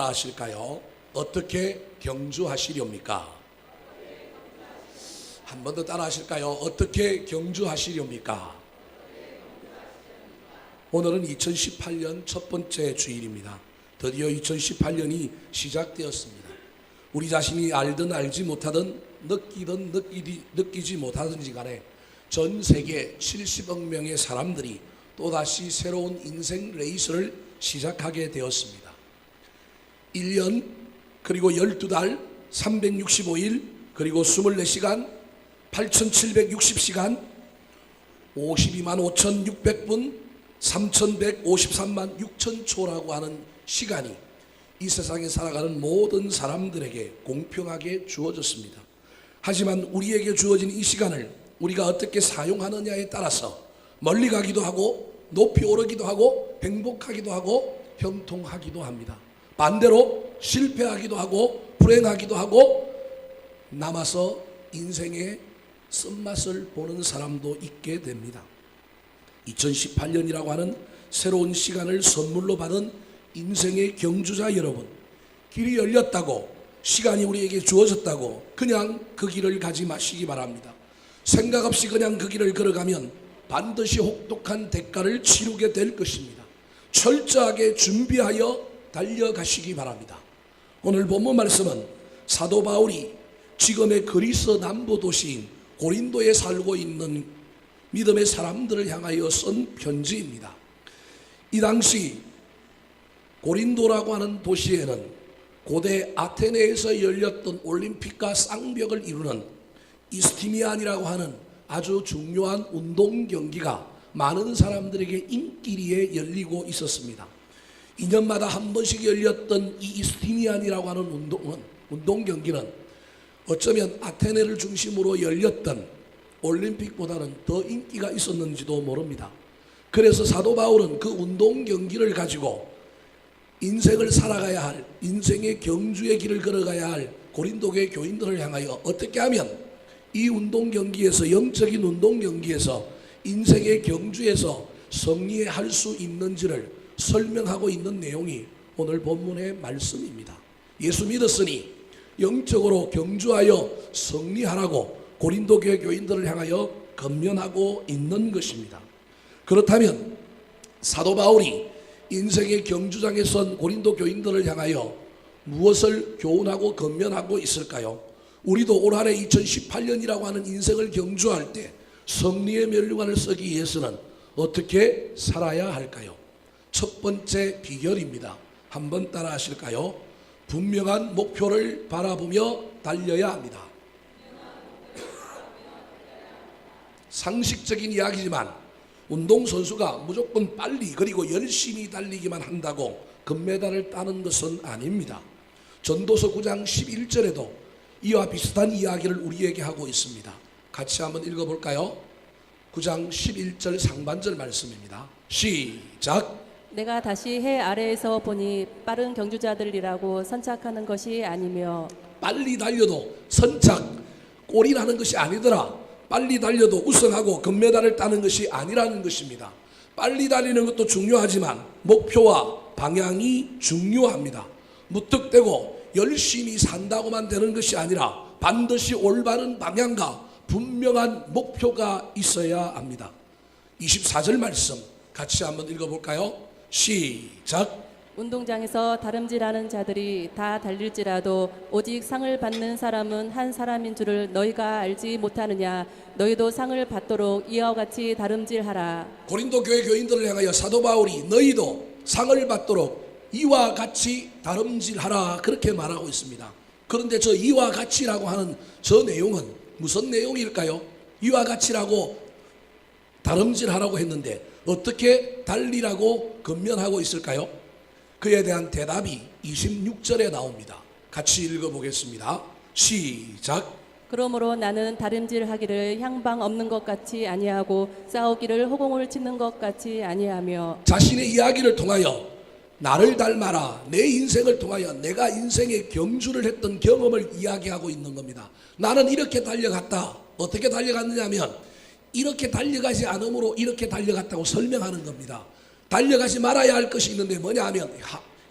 하실까요? 어떻게 경주하시렵니까? 한 번 더 따라 하실까요? 어떻게 경주하시렵니까? 오늘은 2018년 첫 번째 주일입니다. 드디어 2018년이 시작되었습니다. 우리 자신이 알든 알지 못하든 느끼든 느끼지 못하든지 간에 전 세계 70억 명의 사람들이 또다시 새로운 인생 레이스를 시작하게 되었습니다. 1년 그리고 12달 365일 그리고 24시간 8760시간 52만 5600분 3153만 6000초라고 하는 시간이 이 세상에 살아가는 모든 사람들에게 공평하게 주어졌습니다. 하지만 우리에게 주어진 이 시간을 우리가 어떻게 사용하느냐에 따라서 멀리 가기도 하고 높이 오르기도 하고 행복하기도 하고 형통하기도 합니다. 반대로 실패하기도 하고 불행하기도 하고 남아서 인생의 쓴맛을 보는 사람도 있게 됩니다. 2018년이라고 하는 새로운 시간을 선물로 받은 인생의 경주자 여러분, 길이 열렸다고 시간이 우리에게 주어졌다고 그냥 그 길을 가지 마시기 바랍니다. 생각 없이 그냥 그 길을 걸어가면 반드시 혹독한 대가를 치르게 될 것입니다. 철저하게 준비하여 달려가시기 바랍니다. 오늘 본문 말씀은 사도 바울이 지금의 그리스 남부 도시인 고린도에 살고 있는 믿음의 사람들을 향하여 쓴 편지입니다. 이 당시 고린도라고 하는 도시에는 고대 아테네에서 열렸던 올림픽과 쌍벽을 이루는 이스티미안이라고 하는 아주 중요한 운동 경기가 많은 사람들에게 인기리에 열리고 있었습니다. 2년마다 한 번씩 열렸던 이 이스티미안이라고 하는 운동 경기는 어쩌면 아테네를 중심으로 열렸던 올림픽보다는 더 인기가 있었는지도 모릅니다. 그래서 사도 바울은 그 운동 경기를 가지고 인생을 살아가야 할, 인생의 경주의 길을 걸어가야 할 고린도교회 교인들을 향하여 어떻게 하면 이 운동 경기에서, 영적인 운동 경기에서, 인생의 경주에서 승리할 수 있는지를 설명하고 있는 내용이 오늘 본문의 말씀입니다. 예수 믿었으니 영적으로 경주하여 승리하라고 고린도 교회 교인들을 향하여 권면하고 있는 것입니다. 그렇다면 사도 바울이 인생의 경주장에 선 고린도 교인들을 향하여 무엇을 교훈하고 권면하고 있을까요? 우리도 올 한해 2018년이라고 하는 인생을 경주할 때 승리의 면류관을 쓰기 위해서는 어떻게 살아야 할까요? 첫 번째 비결입니다. 한번 따라 하실까요? 분명한 목표를 바라보며 달려야 합니다. 상식적인 이야기지만 운동선수가 무조건 빨리 그리고 열심히 달리기만 한다고 금메달을 따는 것은 아닙니다. 전도서 9장 11절에도 이와 비슷한 이야기를 우리에게 하고 있습니다. 같이 한번 읽어볼까요? 9장 11절 상반절 말씀입니다. 시작. 내가 다시 해 아래에서 보니 빠른 경주자들이라고 선착하는 것이 아니며 빨리 달려도 선착, 꼴이라는 것이 아니더라. 빨리 달려도 우승하고 금메달을 따는 것이 아니라는 것입니다. 빨리 달리는 것도 중요하지만 목표와 방향이 중요합니다. 무턱대고 열심히 산다고만 되는 것이 아니라 반드시 올바른 방향과 분명한 목표가 있어야 합니다. 24절 말씀 같이 한번 읽어볼까요? 시작. 운동장에서 다름질하는 자들이 다 달릴지라도 오직 상을 받는 사람은 한 사람인 줄을 너희가 알지 못하느냐. 너희도 상을 받도록 이와 같이 다름질하라. 고린도 교회 교인들을 향하여 사도 바울이 너희도 상을 받도록 이와 같이 다름질하라 그렇게 말하고 있습니다. 그런데 저 이와 같이라고 하는 저 내용은 무슨 내용일까요? 이와 같이라고 다름질하라고 했는데 어떻게 달리라고 권면하고 있을까요? 그에 대한 대답이 26절에 나옵니다. 같이 읽어보겠습니다. 시작. 그러므로 나는 다름질하기를 향방 없는 것 같이 아니하고 싸우기를 허공을 치는 것 같이 아니하며 자신의 이야기를 통하여 나를 닮아라, 내 인생을 통하여 내가 인생의 경주를 했던 경험을 이야기하고 있는 겁니다. 나는 이렇게 달려갔다. 어떻게 달려갔느냐면 이렇게 달려가지 않으므로 이렇게 달려갔다고 설명하는 겁니다. 달려가지 말아야 할 것이 있는데 뭐냐 하면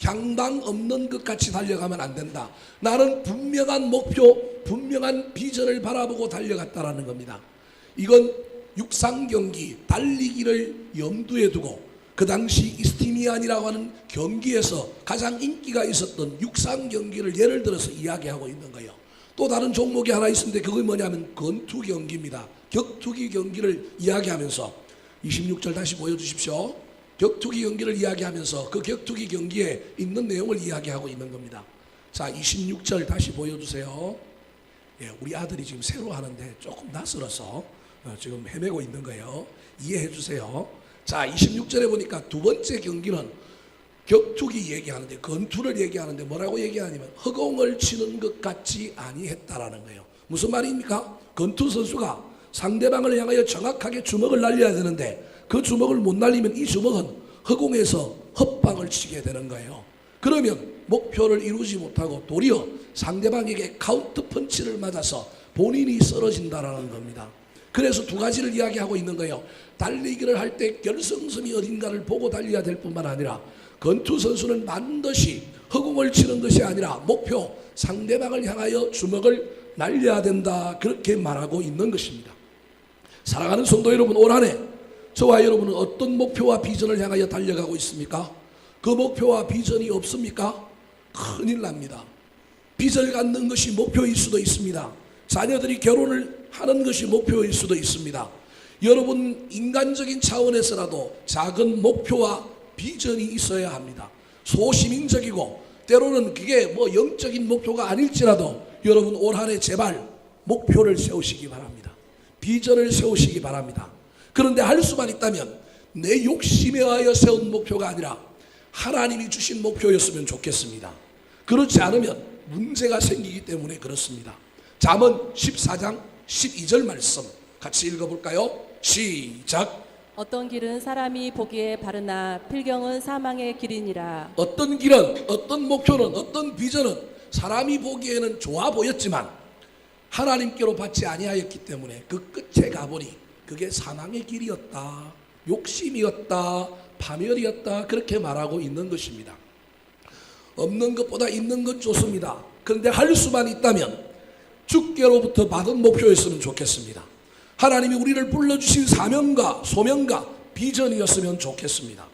향방 없는 것 같이 달려가면 안 된다. 나는 분명한 목표, 분명한 비전을 바라보고 달려갔다라는 겁니다. 이건 육상 경기, 달리기를 염두에 두고 그 당시 이스티미안이라고 하는 경기에서 가장 인기가 있었던 육상 경기를 예를 들어서 이야기하고 있는 거예요. 또 다른 종목이 하나 있는데 그게 뭐냐면 권투 경기입니다. 격투기 경기를 이야기하면서 26절 다시 보여주십시오. 격투기 경기를 이야기하면서 그 격투기 경기에 있는 내용을 이야기하고 있는 겁니다. 자, 26절 다시 보여주세요. 예, 우리 아들이 지금 새로 하는데 조금 낯설어서 지금 헤매고 있는 거예요. 이해해 주세요. 자, 26절에 보니까 두 번째 경기는 격투기 얘기하는데, 권투를 얘기하는데 뭐라고 얘기하냐면 허공을 치는 것 같지 아니했다라는 거예요. 무슨 말입니까? 권투 선수가 상대방을 향하여 정확하게 주먹을 날려야 되는데 그 주먹을 못 날리면 이 주먹은 허공에서 헛방을 치게 되는 거예요. 그러면 목표를 이루지 못하고 도리어 상대방에게 카운트 펀치를 맞아서 본인이 쓰러진다라는 겁니다. 그래서 두 가지를 이야기하고 있는 거예요. 달리기를 할 때 결승선이 어딘가를 보고 달려야 될 뿐만 아니라 권투 선수는 반드시 허공을 치는 것이 아니라 목표 상대방을 향하여 주먹을 날려야 된다, 그렇게 말하고 있는 것입니다. 사랑하는 성도 여러분, 올 한 해 저와 여러분은 어떤 목표와 비전을 향하여 달려가고 있습니까? 그 목표와 비전이 없습니까? 큰일 납니다. 빚을 갚는 것이 목표일 수도 있습니다. 자녀들이 결혼을 하는 것이 목표일 수도 있습니다. 여러분, 인간적인 차원에서라도 작은 목표와 비전이 있어야 합니다. 소시민적이고 때로는 그게 뭐 영적인 목표가 아닐지라도 여러분, 올 한 해 제발 목표를 세우시기 바랍니다. 비전을 세우시기 바랍니다. 그런데 할 수만 있다면 내 욕심에 의하여 세운 목표가 아니라 하나님이 주신 목표였으면 좋겠습니다. 그렇지 않으면 문제가 생기기 때문에 그렇습니다. 잠언 14장 12절 말씀 같이 읽어볼까요? 시작. 어떤 길은 사람이 보기에 바르나 필경은 사망의 길이니라. 어떤 길은, 어떤 목표는, 어떤 비전은 사람이 보기에는 좋아 보였지만 하나님께로 받지 아니하였기 때문에 그 끝에 가보니 그게 사망의 길이었다, 욕심이었다, 파멸이었다, 그렇게 말하고 있는 것입니다. 없는 것보다 있는 것 좋습니다. 그런데 할 수만 있다면 주께로부터 받은 목표였으면 좋겠습니다. 하나님이 우리를 불러주신 사명과 소명과 비전이었으면 좋겠습니다.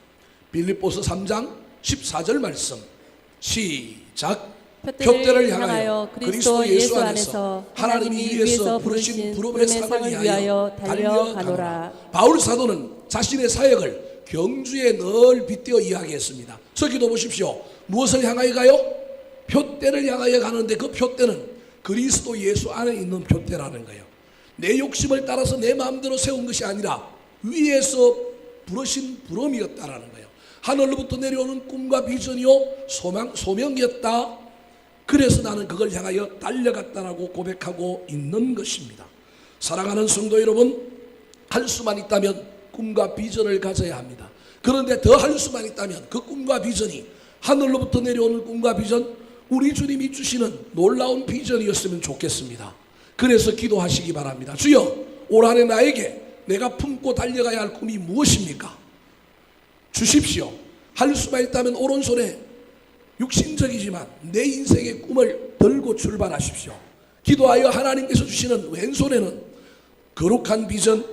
빌립보서 3장 14절 말씀 시작. 표대를 향하여 그리스도 예수 안에서 하나님이 위에서 부르신 부름의 상을 위하여 달려가노라. 바울 사도는 자신의 사역을 경주에 늘 빗대어 이야기했습니다. 저기도 보십시오. 무엇을 향하여 가요? 표대를 향하여 가는데 그 표대는 그리스도 예수 안에 있는 표대라는 거예요. 내 욕심을 따라서 내 마음대로 세운 것이 아니라 위에서 부르신 부름이었다라는 거예요. 하늘로부터 내려오는 꿈과 비전이요 소명이었다. 그래서 나는 그걸 향하여 달려갔다라고 고백하고 있는 것입니다. 사랑하는 성도 여러분, 할 수만 있다면 꿈과 비전을 가져야 합니다. 그런데 더 할 수만 있다면 그 꿈과 비전이 하늘로부터 내려오는 꿈과 비전, 우리 주님이 주시는 놀라운 비전이었으면 좋겠습니다. 그래서 기도하시기 바랍니다. 주여, 올 한 해 나에게 내가 품고 달려가야 할 꿈이 무엇입니까? 주십시오. 할 수만 있다면 오른손에 육신적이지만 내 인생의 꿈을 들고 출발하십시오. 기도하여 하나님께서 주시는 왼손에는 거룩한 비전,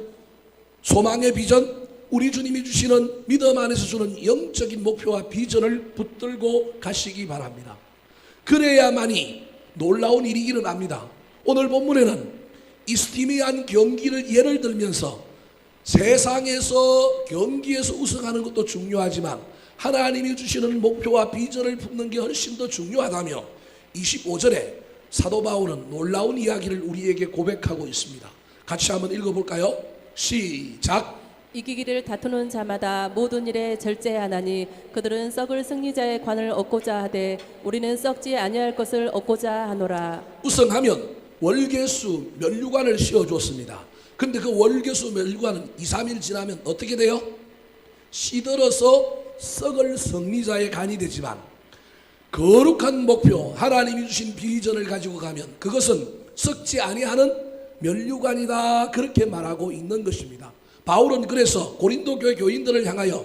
소망의 비전, 우리 주님이 주시는 믿음 안에서 주는 영적인 목표와 비전을 붙들고 가시기 바랍니다. 그래야만이 놀라운 일이 일어납니다. 오늘 본문에는 이스티미안 경기를 예를 들면서 세상에서 경기에서 우승하는 것도 중요하지만 하나님이 주시는 목표와 비전을 품는 게 훨씬 더 중요하다며 25절에 사도 바울은 놀라운 이야기를 우리에게 고백하고 있습니다. 같이 한번 읽어볼까요? 시작. 이기기를 다투는 자마다 모든 일에 절제하나니 그들은 썩을 승리자의 관을 얻고자 하되 우리는 썩지 아니할 것을 얻고자 하노라. 우승하면 월계수 면류관을 씌워줬습니다. 근데 그 월계수 면류관은 2, 3일 지나면 어떻게 돼요? 시들어서 썩을 승리자의 간이 되지만 거룩한 목표, 하나님이 주신 비전을 가지고 가면 그것은 썩지 아니하는 면류관이다, 그렇게 말하고 있는 것입니다. 바울은 그래서 고린도 교회 교인들을 향하여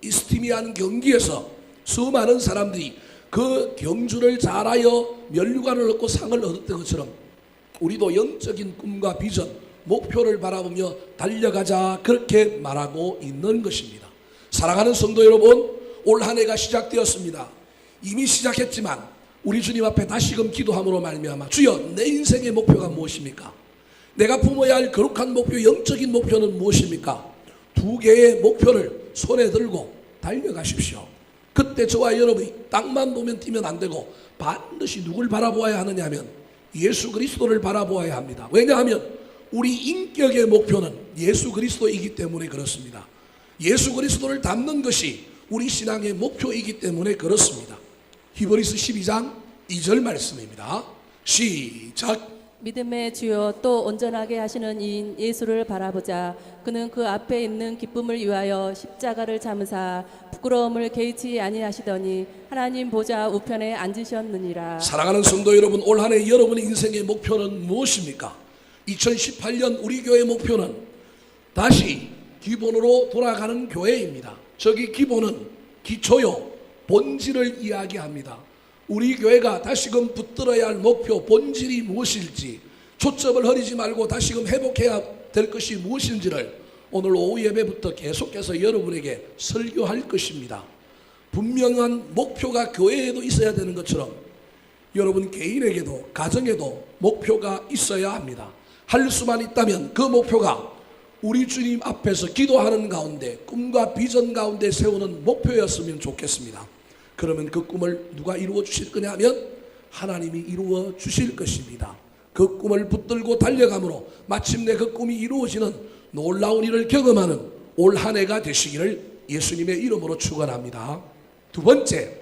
이스티미안 경기에서 수많은 사람들이 그 경주를 잘하여 면류관을 얻고 상을 얻었던 것처럼 우리도 영적인 꿈과 비전, 목표를 바라보며 달려가자, 그렇게 말하고 있는 것입니다. 사랑하는 성도 여러분, 올 한 해가 시작되었습니다. 이미 시작했지만 우리 주님 앞에 다시금 기도함으로 말미암아 주여, 내 인생의 목표가 무엇입니까? 내가 품어야 할 거룩한 목표, 영적인 목표는 무엇입니까? 두 개의 목표를 손에 들고 달려가십시오. 그때 저와 여러분이 땅만 보면 뛰면 안 되고 반드시 누굴 바라보아야 하느냐 하면 예수 그리스도를 바라보아야 합니다. 왜냐하면 우리 인격의 목표는 예수 그리스도이기 때문에 그렇습니다. 예수 그리스도를 닮는 것이 우리 신앙의 목표이기 때문에 그렇습니다. 히브리서 12장 2절 말씀입니다. 시작. 믿음의 주요 또 온전하게 하시는 이인 예수를 바라보자. 그는 그 앞에 있는 기쁨을 위하여 십자가를 참으사 부끄러움을 개의치 아니하시더니 하나님 보좌 우편에 앉으셨느니라. 사랑하는 성도 여러분, 올 한 해 여러분의 인생의 목표는 무엇입니까? 2018년 우리 교회의 목표는 다시 기본으로 돌아가는 교회입니다. 저기 기본은 기초요, 본질을 이야기합니다. 우리 교회가 다시금 붙들어야 할 목표, 본질이 무엇일지, 초점을 흐리지 말고 다시금 회복해야 될 것이 무엇인지를 오늘 오후 예배부터 계속해서 여러분에게 설교할 것입니다. 분명한 목표가 교회에도 있어야 되는 것처럼 여러분 개인에게도 가정에도 목표가 있어야 합니다. 할 수만 있다면 그 목표가 우리 주님 앞에서 기도하는 가운데 꿈과 비전 가운데 세우는 목표였으면 좋겠습니다. 그러면 그 꿈을 누가 이루어 주실 거냐 하면 하나님이 이루어 주실 것입니다. 그 꿈을 붙들고 달려감으로 마침내 그 꿈이 이루어지는 놀라운 일을 경험하는 올 한 해가 되시기를 예수님의 이름으로 축원합니다. 두 번째,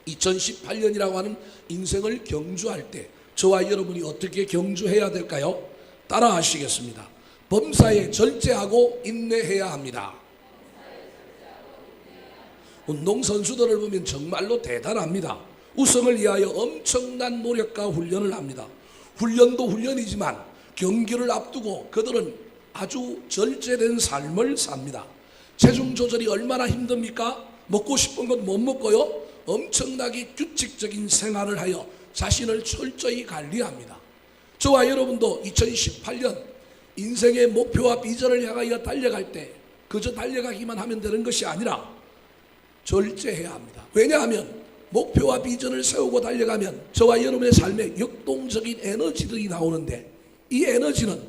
2018년이라고 하는 인생을 경주할 때 저와 여러분이 어떻게 경주해야 될까요? 따라 하시겠습니다. 범사에 절제하고 인내해야 합니다. 운동선수들을 보면 정말로 대단합니다. 우승을 위하여 엄청난 노력과 훈련을 합니다. 훈련도 훈련이지만 경기를 앞두고 그들은 아주 절제된 삶을 삽니다. 체중 조절이 얼마나 힘듭니까? 먹고 싶은 건 못 먹고요, 엄청나게 규칙적인 생활을 하여 자신을 철저히 관리합니다. 저와 여러분도 2018년 인생의 목표와 비전을 향하여 달려갈 때 그저 달려가기만 하면 되는 것이 아니라 절제해야 합니다. 왜냐하면 목표와 비전을 세우고 달려가면 저와 여러분의 삶에 역동적인 에너지들이 나오는데 이 에너지는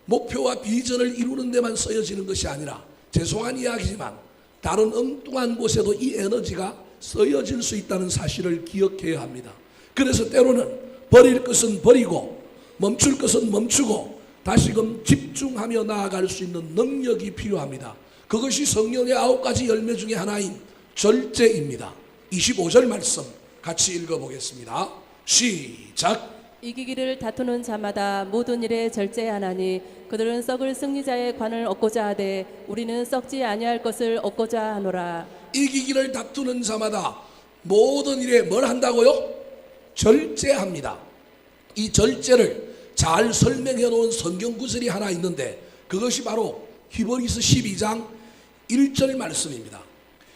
목표와 비전을 이루는 데만 쓰여지는 것이 아니라, 죄송한 이야기지만 다른 엉뚱한 곳에도 이 에너지가 쓰여질 수 있다는 사실을 기억해야 합니다. 그래서 때로는 버릴 것은 버리고 멈출 것은 멈추고 다시금 집중하며 나아갈 수 있는 능력이 필요합니다. 그것이 성령의 9가지 열매 중에 하나인 절제입니다. 25절 말씀 같이 읽어보겠습니다. 시작. 이기기를 다투는 자마다 모든 일에 절제하나니 그들은 썩을 승리자의 관을 얻고자 하되 우리는 썩지 아니할 것을 얻고자 하노라. 이기기를 다투는 자마다 모든 일에 뭘 한다고요? 절제합니다. 이 절제를 잘 설명해 놓은 성경 구절이 하나 있는데 그것이 바로 히브리서 12장 1절 말씀입니다.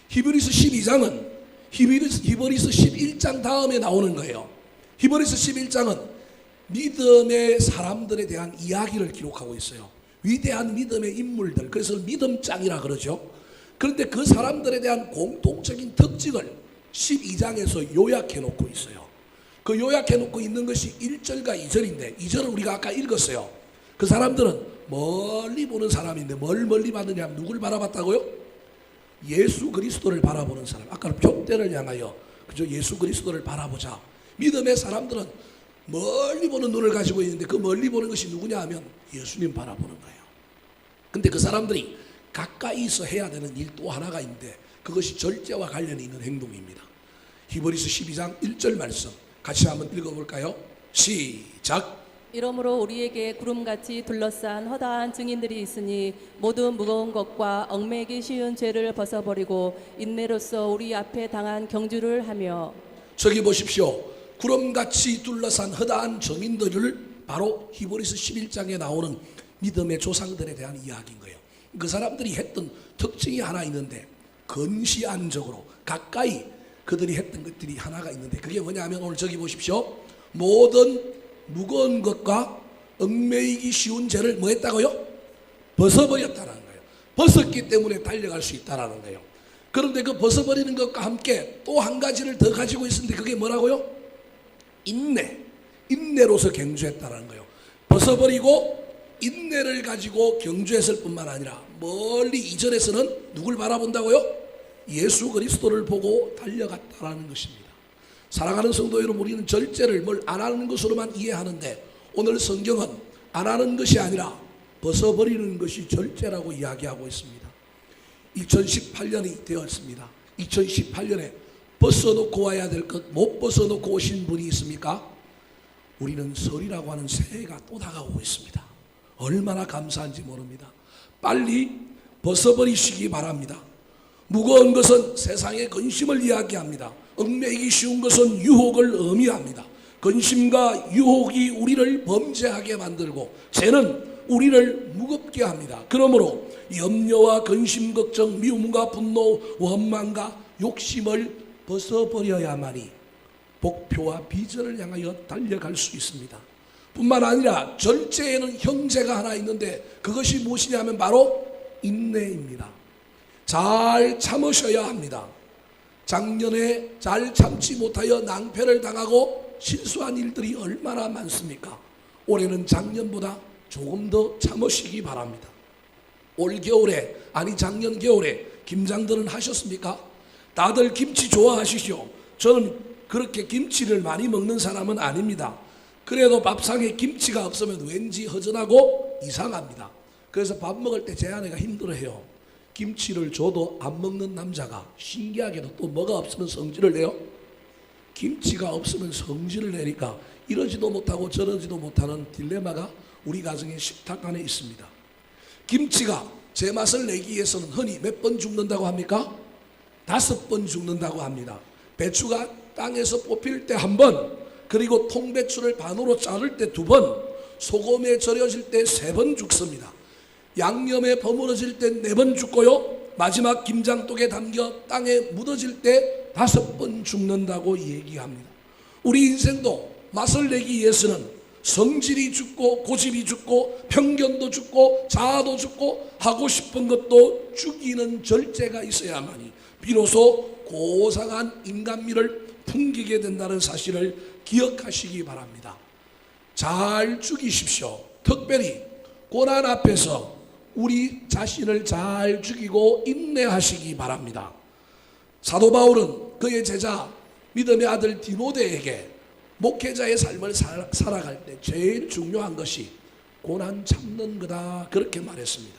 히브리서 12장은 히브리서 11장 다음에 나오는 거예요. 히브리서 11장은 믿음의 사람들에 대한 이야기를 기록하고 있어요. 위대한 믿음의 인물들, 그래서 믿음장이라 그러죠. 그런데 그 사람들에 대한 공통적인 특징을 12장에서 요약해 놓고 있어요. 그 요약해 놓고 있는 것이 1절과 2절인데 2절은 우리가 아까 읽었어요. 그 사람들은 멀리 보는 사람인데 뭘 멀리 봤느냐 하면 누굴 바라봤다고요? 예수 그리스도를 바라보는 사람. 아까 벽대를 향하여 그저 예수 그리스도를 바라보자. 믿음의 사람들은 멀리 보는 눈을 가지고 있는데 그 멀리 보는 것이 누구냐 하면 예수님 바라보는 거예요. 근데 그 사람들이 가까이서 해야 되는 일 또 하나가 있는데 그것이 절제와 관련이 있는 행동입니다. 히브리서 12장 1절 말씀 같이 한번 읽어볼까요? 시작. 이러므로 우리에게 구름같이 둘러싼 허다한 증인들이 있으니 모든 무거운 것과 얽매기 쉬운 죄를 벗어버리고 인내로써 우리 앞에 당한 경주를 하며. 저기 보십시오. 구름같이 둘러싼 허다한 증인들을 바로 히브리서 11장에 나오는 믿음의 조상들에 대한 이야기인 거예요. 그 사람들이 했던 특징이 하나 있는데 근시안적으로 가까이 그들이 했던 것들이 하나가 있는데 그게 뭐냐면 오늘 저기 보십시오. 모든 무거운 것과 얽매이기 쉬운 죄를 뭐 했다고요? 벗어버렸다는 거예요. 벗었기 때문에 달려갈 수 있다는 거예요. 그런데 그 벗어버리는 것과 함께 또 한 가지를 더 가지고 있었는데 그게 뭐라고요? 인내로서 경주했다는 거예요. 벗어버리고 인내를 가지고 경주했을 뿐만 아니라 멀리 이전에서는 누굴 바라본다고요? 예수 그리스도를 보고 달려갔다라는 것입니다. 사랑하는 성도 여러분, 우리는 절제를 뭘 안 하는 것으로만 이해하는데 오늘 성경은 안 하는 것이 아니라 벗어버리는 것이 절제라고 이야기하고 있습니다. 2018년이 되었습니다. 2018년에 벗어놓고 와야 될 것 못 벗어놓고 오신 분이 있습니까? 우리는 설이라고 하는 새해가 또 다가오고 있습니다. 얼마나 감사한지 모릅니다. 빨리 벗어버리시기 바랍니다. 무거운 것은 세상의 근심을 이야기합니다. 얽매이기 쉬운 것은 유혹을 의미합니다. 근심과 유혹이 우리를 범죄하게 만들고 죄는 우리를 무겁게 합니다. 그러므로 염려와 근심, 걱정, 미움과 분노, 원망과 욕심을 벗어버려야만이 목표와 비전을 향하여 달려갈 수 있습니다. 뿐만 아니라 절제에는 형제가 하나 있는데 그것이 무엇이냐면 바로 인내입니다. 잘 참으셔야 합니다. 작년에 잘 참지 못하여 낭패를 당하고 실수한 일들이 얼마나 많습니까? 올해는 작년보다 조금 더 참으시기 바랍니다. 올 겨울에, 아니 작년 겨울에 김장들은 하셨습니까? 다들 김치 좋아하시죠? 저는 그렇게 김치를 많이 먹는 사람은 아닙니다. 그래도 밥상에 김치가 없으면 왠지 허전하고 이상합니다. 그래서 밥 먹을 때 제 아내가 힘들어해요. 김치를 줘도 안 먹는 남자가 신기하게도 또 뭐가 없으면 성질을 내요? 김치가 없으면 성질을 내니까 이러지도 못하고 저러지도 못하는 딜레마가 우리 가정의 식탁 안에 있습니다. 김치가 제 맛을 내기 위해서는 흔히 몇 번 죽는다고 합니까? 5번 죽는다고 합니다. 배추가 땅에서 뽑힐 때 1번, 그리고 통배추를 반으로 자를 때 2번, 소금에 절여질 때 3번 죽습니다. 양념에 버무려질 때 4번 죽고요, 마지막 김장독에 담겨 땅에 묻어질 때 5번 죽는다고 얘기합니다. 우리 인생도 맛을 내기 위해서는 성질이 죽고 고집이 죽고 편견도 죽고 자아도 죽고 하고 싶은 것도 죽이는 절제가 있어야만이 비로소 고상한 인간미를 풍기게 된다는 사실을 기억하시기 바랍니다. 잘 죽이십시오. 특별히 고난 앞에서 우리 자신을 잘 죽이고 인내하시기 바랍니다. 사도 바울은 그의 제자 믿음의 아들 디모데에게 목회자의 삶을 살아갈 때 제일 중요한 것이 고난 참는 거다 그렇게 말했습니다.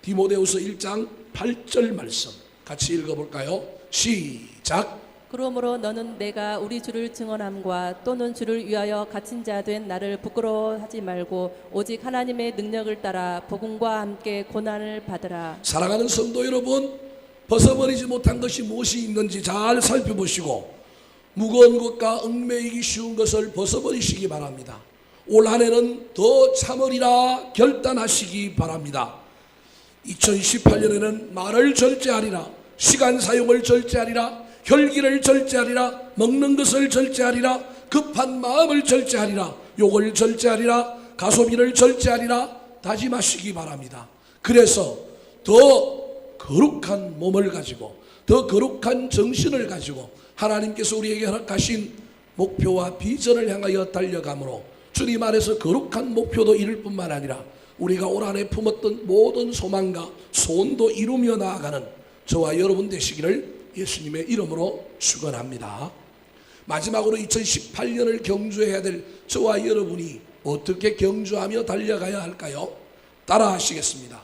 디모데후서 1장 8절 말씀 같이 읽어볼까요? 시작. 그러므로 너는 내가 우리 주를 증언함과 또는 주를 위하여 갇힌 자 된 나를 부끄러워하지 말고 오직 하나님의 능력을 따라 복음과 함께 고난을 받으라. 사랑하는 성도 여러분, 벗어버리지 못한 것이 무엇이 있는지 잘 살펴보시고 무거운 것과 얽매이기 쉬운 것을 벗어버리시기 바랍니다. 올 한 해는 더 참으리라 결단하시기 바랍니다. 2018년에는 말을 절제하리라, 시간 사용을 절제하리라, 혈기를 절제하리라, 먹는 것을 절제하리라, 급한 마음을 절제하리라, 욕을 절제하리라, 가소비를 절제하리라 다짐하시기 바랍니다. 그래서 더 거룩한 몸을 가지고 더 거룩한 정신을 가지고 하나님께서 우리에게 허락하신 목표와 비전을 향하여 달려가므로 주님 안에서 거룩한 목표도 이룰 뿐만 아니라 우리가 올 한해 품었던 모든 소망과 소원도 이루며 나아가는 저와 여러분 되시기를 예수님의 이름으로 축원합니다. 마지막으로 2018년을 경주해야 될 저와 여러분이 어떻게 경주하며 달려가야 할까요? 따라 하시겠습니다.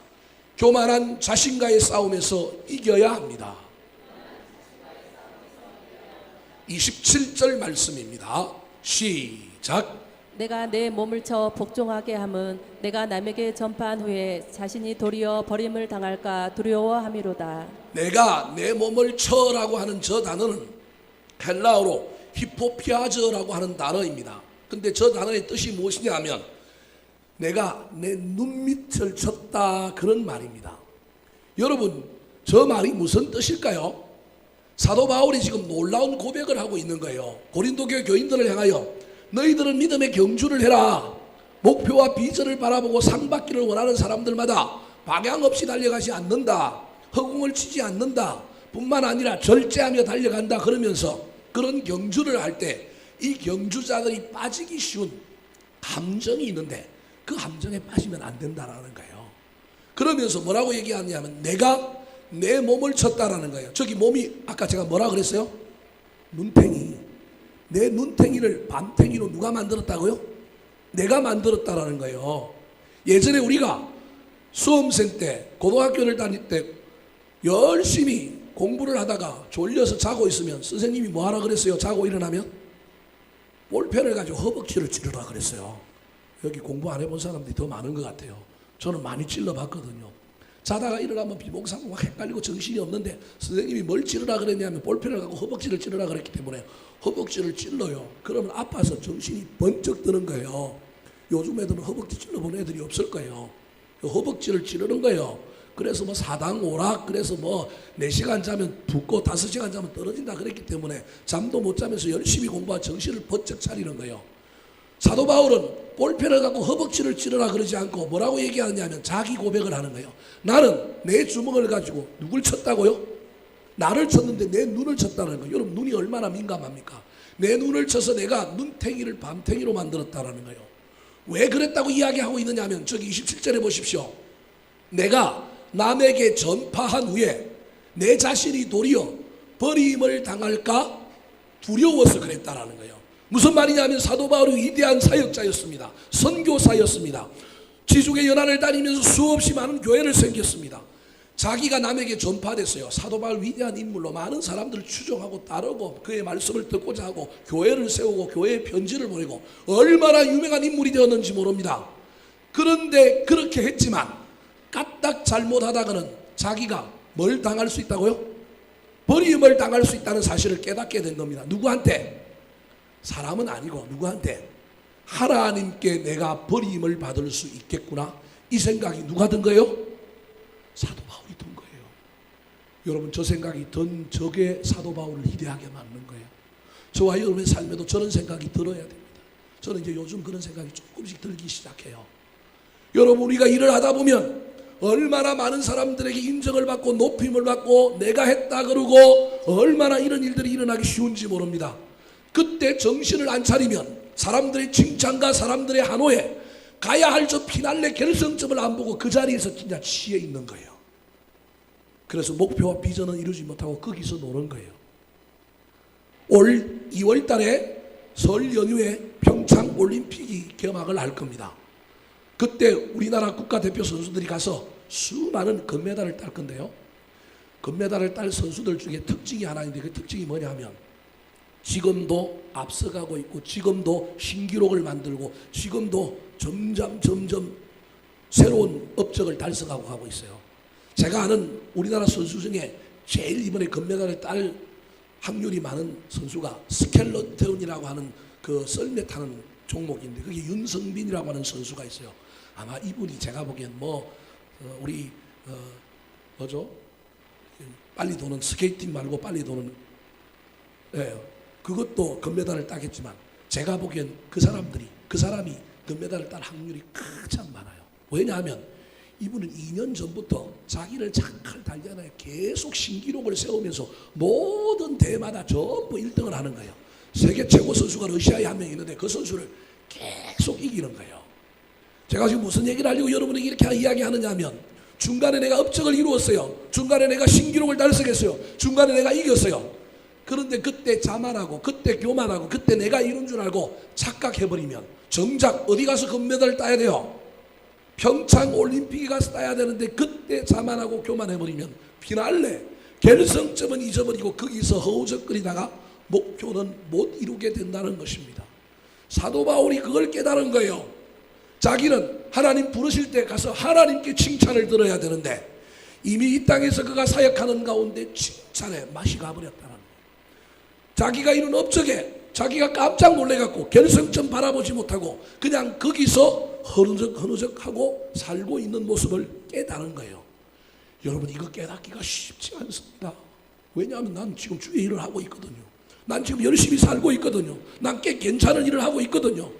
교만한 자신과의 싸움에서 이겨야 합니다. 27절 말씀입니다. 시작. 내가 내 몸을 쳐 복종하게 함은 내가 남에게 전파한 후에 자신이 도리어 버림을 당할까 두려워함이로다. 내가 내 몸을 쳐라고 하는 저 단어는 헬라어로 히포피아저라고 하는 단어입니다. 근데 저 단어의 뜻이 무엇이냐 하면 내가 내 눈밑을 쳤다 그런 말입니다. 여러분, 저 말이 무슨 뜻일까요? 사도 바울이 지금 놀라운 고백을 하고 있는 거예요. 고린도 교회 교인들을 향하여 너희들은 믿음의 경주를 해라. 목표와 비전을 바라보고 상 받기를 원하는 사람들마다 방향 없이 달려가지 않는다. 허공을 치지 않는다. 뿐만 아니라 절제하며 달려간다. 그러면서 그런 경주를 할 때 이 경주자들이 빠지기 쉬운 함정이 있는데 그 함정에 빠지면 안 된다라는 거예요. 그러면서 뭐라고 얘기하냐면 내가 내 몸을 쳤다라는 거예요. 저기 몸이 아까 제가 뭐라 그랬어요? 눈탱이. 내 눈탱이를 밤탱이로 누가 만들었다고요? 내가 만들었다라는 거예요. 예전에 우리가 수험생 때 고등학교를 다닐 때 열심히 공부를 하다가 졸려서 자고 있으면 선생님이 뭐 하라 그랬어요? 자고 일어나면 볼펜을 가지고 허벅지를 찌르라 그랬어요. 여기 공부 안 해본 사람들이 더 많은 것 같아요. 저는 많이 찔러봤거든요. 자다가 일어나면 비몽사몽 막 헷갈리고 정신이 없는데 선생님이 뭘 찌르라 그랬냐면 볼펜을 갖고 허벅지를 찌르라 그랬기 때문에 허벅지를 찔러요. 그러면 아파서 정신이 번쩍 드는 거예요. 요즘 애들은 허벅지 찔러본 애들이 없을 거예요. 허벅지를 찌르는 거예요. 그래서 뭐 사당 오락, 그래서 뭐 4시간 자면 붓고 5시간 자면 떨어진다 그랬기 때문에 잠도 못 자면서 열심히 공부하고 정신을 번쩍 차리는 거예요. 사도 바울은 볼펜을 갖고 허벅지를 찌르라 그러지 않고 뭐라고 얘기하느냐면 자기 고백을 하는 거예요. 나는 내 주먹을 가지고 누굴 쳤다고요? 나를 쳤는데 내 눈을 쳤다는 거예요. 여러분 눈이 얼마나 민감합니까? 내 눈을 쳐서 내가 눈탱이를 밤탱이로 만들었다는 거예요. 왜 그랬다고 이야기하고 있느냐 하면 저기 27절에 보십시오. 내가 남에게 전파한 후에 내 자신이 도리어 버림을 당할까 두려워서 그랬다라는 거예요. 무슨 말이냐면 사도 바울이 위대한 사역자였습니다. 선교사였습니다. 지중해 연안을 다니면서 수없이 많은 교회를 생겼습니다. 자기가 남에게 전파됐어요. 사도 바울 위대한 인물로 많은 사람들을 추종하고 따르고 그의 말씀을 듣고자 하고 교회를 세우고 교회에 편지를 보내고 얼마나 유명한 인물이 되었는지 모릅니다. 그런데 그렇게 했지만 까딱 잘못하다가는 자기가 뭘 당할 수 있다고요? 버림을 당할 수 있다는 사실을 깨닫게 된 겁니다. 누구한테? 사람은 아니고 누구한테? 하나님께 내가 버림을 받을 수 있겠구나. 이 생각이 누가 든 거예요? 사도 바울이 든 거예요. 여러분 저 생각이 든 적의 사도 바울을 위대하게 만든 거예요. 저와 여러분의 삶에도 저런 생각이 들어야 됩니다. 저는 이제 요즘 그런 생각이 조금씩 들기 시작해요. 여러분 우리가 일을 하다 보면 얼마나 많은 사람들에게 인정을 받고 높임을 받고 내가 했다 그러고 얼마나 이런 일들이 일어나기 쉬운지 모릅니다. 그때 정신을 안 차리면 사람들의 칭찬과 사람들의 한호에 가야 할 저 피날레 결승점을 안 보고 그 자리에서 진짜 취해 있는 거예요. 그래서 목표와 비전은 이루지 못하고 거기서 노는 거예요. 올 2월 달에 설 연휴에 평창 올림픽이 개막을 할 겁니다. 그때 우리나라 국가대표 선수들이 가서 수많은 금메달을 딸 건데요. 금메달을 딸 선수들 중에 특징이 하나 있는데 그 특징이 뭐냐 하면 지금도 앞서가고 있고 지금도 신기록을 만들고 지금도 점점 새로운 업적을 달성하고 가고 있어요. 제가 아는 우리나라 선수 중에 제일 이번에 금메달을 딸 확률이 많은 선수가 스켈레톤이라고 하는 그 썰매 타는 종목인데 그게 윤성빈이라고 하는 선수가 있어요. 아마 이분이 제가 보기엔 우리 뭐죠? 빨리 도는 스케이팅 말고 빨리 도는 그것도 금메달을 따겠지만 제가 보기엔 그 사람이 금메달을 딸 확률이 가장 많아요. 왜냐하면 이분은 2년 전부터 자기를 착할 달려나요. 계속 신기록을 세우면서 모든 대회마다 전부 1등을 하는 거예요. 세계 최고 선수가 러시아에 한 명 있는데 그 선수를 계속 이기는 거예요. 제가 지금 무슨 얘기를 하려고 여러분에게 이렇게 이야기하느냐 하면 중간에 내가 업적을 이루었어요. 중간에 내가 신기록을 달성했어요. 중간에 내가 이겼어요. 그런데 그때 자만하고 그때 교만하고 그때 내가 이룬 줄 알고 착각해버리면 정작 어디 가서 금메달을 따야 돼요? 평창 올림픽에 가서 따야 되는데 그때 자만하고 교만해버리면 피날레 결승점은 잊어버리고 거기서 허우적거리다가 목표는 못 이루게 된다는 것입니다. 사도 바울이 그걸 깨달은 거예요. 자기는 하나님 부르실 때 가서 하나님께 칭찬을 들어야 되는데 이미 이 땅에서 그가 사역하는 가운데 칭찬에 맛이 가버렸다는 거예요. 자기가 이룬 업적에 자기가 깜짝 놀래갖고 결승점 바라보지 못하고 그냥 거기서 허느적하고 살고 있는 모습을 깨달은 거예요. 여러분 이거 깨닫기가 쉽지 않습니다. 왜냐하면 난 지금 주의 일을 하고 있거든요. 난 지금 열심히 살고 있거든요. 난 꽤 괜찮은 일을 하고 있거든요.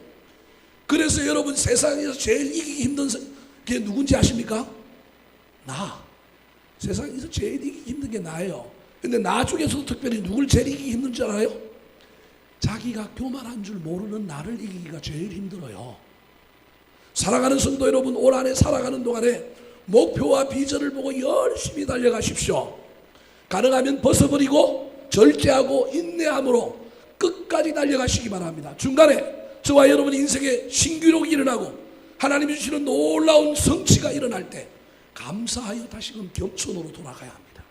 그래서 여러분, 세상에서 제일 이기기 힘든 게 누군지 아십니까? 나. 세상에서 제일 이기기 힘든 게 나예요. 근데 나 중에서도 특별히 누굴 제일 이기기 힘든 줄 알아요? 자기가 교만한 줄 모르는 나를 이기기가 제일 힘들어요. 사랑하는 성도 여러분, 올 한해 살아가는 동안에 목표와 비전을 보고 열심히 달려가십시오. 가능하면 벗어버리고 절제하고 인내함으로 끝까지 달려가시기 바랍니다. 중간에 저와 여러분 인생에 신기록이 일어나고 하나님이 주시는 놀라운 성취가 일어날 때 감사하여 다시금 겸손으로 돌아가야 합니다.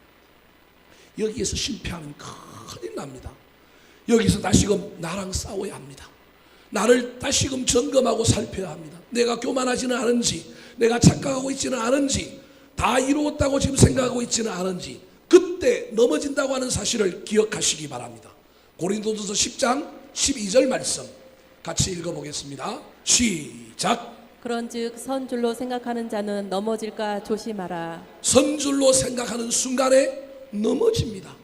여기에서 실패하면 큰일 납니다. 여기서 다시금 나랑 싸워야 합니다. 나를 다시금 점검하고 살펴야 합니다. 내가 교만하지는 않은지, 내가 착각하고 있지는 않은지, 다 이루었다고 지금 생각하고 있지는 않은지, 그때 넘어진다고 하는 사실을 기억하시기 바랍니다. 고린도전서 10장 12절 말씀 같이 읽어보겠습니다. 시작. 그런즉 선줄로 생각하는 자는 넘어질까 조심하라. 선줄로 생각하는 순간에 넘어집니다.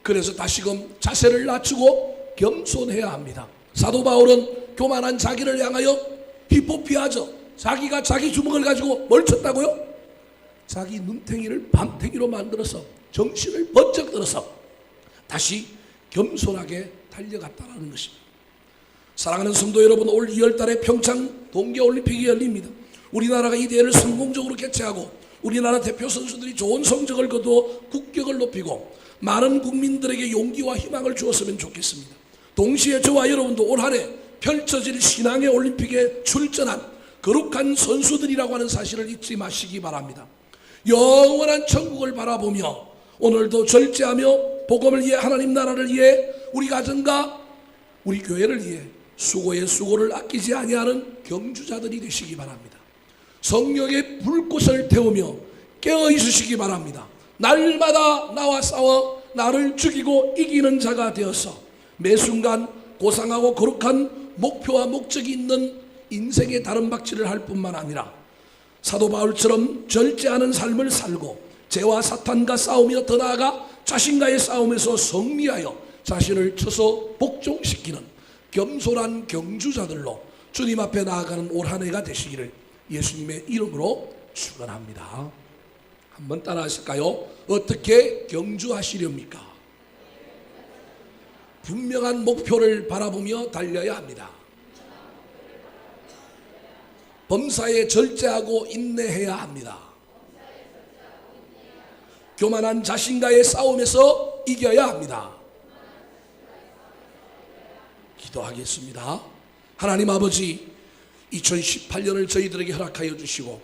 그래서 다시금 자세를 낮추고 겸손해야 합니다. 사도 바울은 교만한 자기를 향하여 히포피하죠. 자기가 자기 주먹을 가지고 뭘 쳤다고요? 자기 눈탱이를 밤탱이로 만들어서 정신을 번쩍 들어서 다시 겸손하게 달려갔다는 것입니다. 사랑하는 성도 여러분, 올 2월달에 평창 동계올림픽이 열립니다. 우리나라가 이 대회를 성공적으로 개최하고 우리나라 대표 선수들이 좋은 성적을 거두어 국격을 높이고 많은 국민들에게 용기와 희망을 주었으면 좋겠습니다. 동시에 저와 여러분도 올 한해 펼쳐질 신앙의 올림픽에 출전한 거룩한 선수들이라고 하는 사실을 잊지 마시기 바랍니다. 영원한 천국을 바라보며 오늘도 절제하며 복음을 위해, 하나님 나라를 위해, 우리 가정과 우리 교회를 위해 수고에 수고를 아끼지 아니하는 경주자들이 되시기 바랍니다. 성령의 불꽃을 태우며 깨어 있으시기 바랍니다. 날마다 나와 싸워 나를 죽이고 이기는 자가 되어서 매 순간 고상하고 거룩한 목표와 목적이 있는 인생의 다름박질을 할 뿐만 아니라 사도 바울처럼 절제하는 삶을 살고 죄와 사탄과 싸우며 더 나아가 자신과의 싸움에서 승리하여 자신을 쳐서 복종시키는 겸손한 경주자들로 주님 앞에 나아가는 올 한 해가 되시기를 예수님의 이름으로 축원합니다. 한번 따라 하실까요? 어떻게 경주하시렵니까? 분명한 목표를 바라보며 달려야 합니다. 범사에 절제하고 인내해야 합니다. 교만한 자신과의 싸움에서 이겨야 합니다. 기도하겠습니다. 하나님 아버지, 2018년을 저희들에게 허락하여 주시고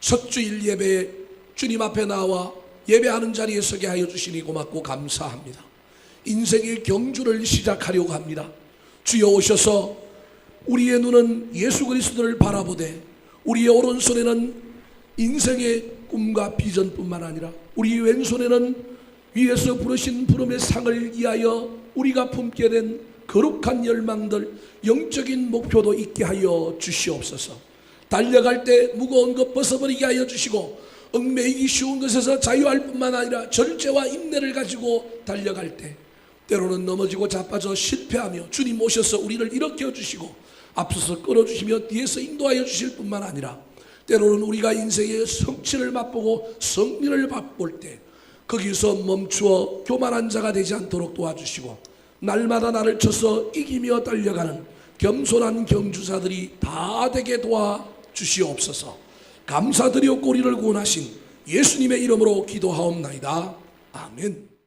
첫 주일 예배에 주님 앞에 나와 예배하는 자리에 서게 하여 주시니 고맙고 감사합니다. 인생의 경주를 시작하려고 합니다. 주여 오셔서 우리의 눈은 예수 그리스도를 바라보되 우리의 오른손에는 인생의 꿈과 비전뿐만 아니라 우리 왼손에는 위에서 부르신 부름의 상을 위하여 우리가 품게 된 거룩한 열망들, 영적인 목표도 있게 하여 주시옵소서. 달려갈 때 무거운 것 벗어버리게 하여 주시고 얽매이기 쉬운 것에서 자유할 뿐만 아니라 절제와 인내를 가지고 달려갈 때 때로는 넘어지고 자빠져 실패하며 주님 오셔서 우리를 일으켜 주시고 앞서서 끌어주시며 뒤에서 인도하여 주실 뿐만 아니라 때로는 우리가 인생의 성취를 맛보고 승리를 맛볼 때 거기서 멈추어 교만한 자가 되지 않도록 도와주시고 날마다 나를 쳐서 이기며 달려가는 겸손한 경주자들이 다 되게 도와주시옵소서. 감사드리옵고 우리를 구원하신 예수님의 이름으로 기도하옵나이다. 아멘.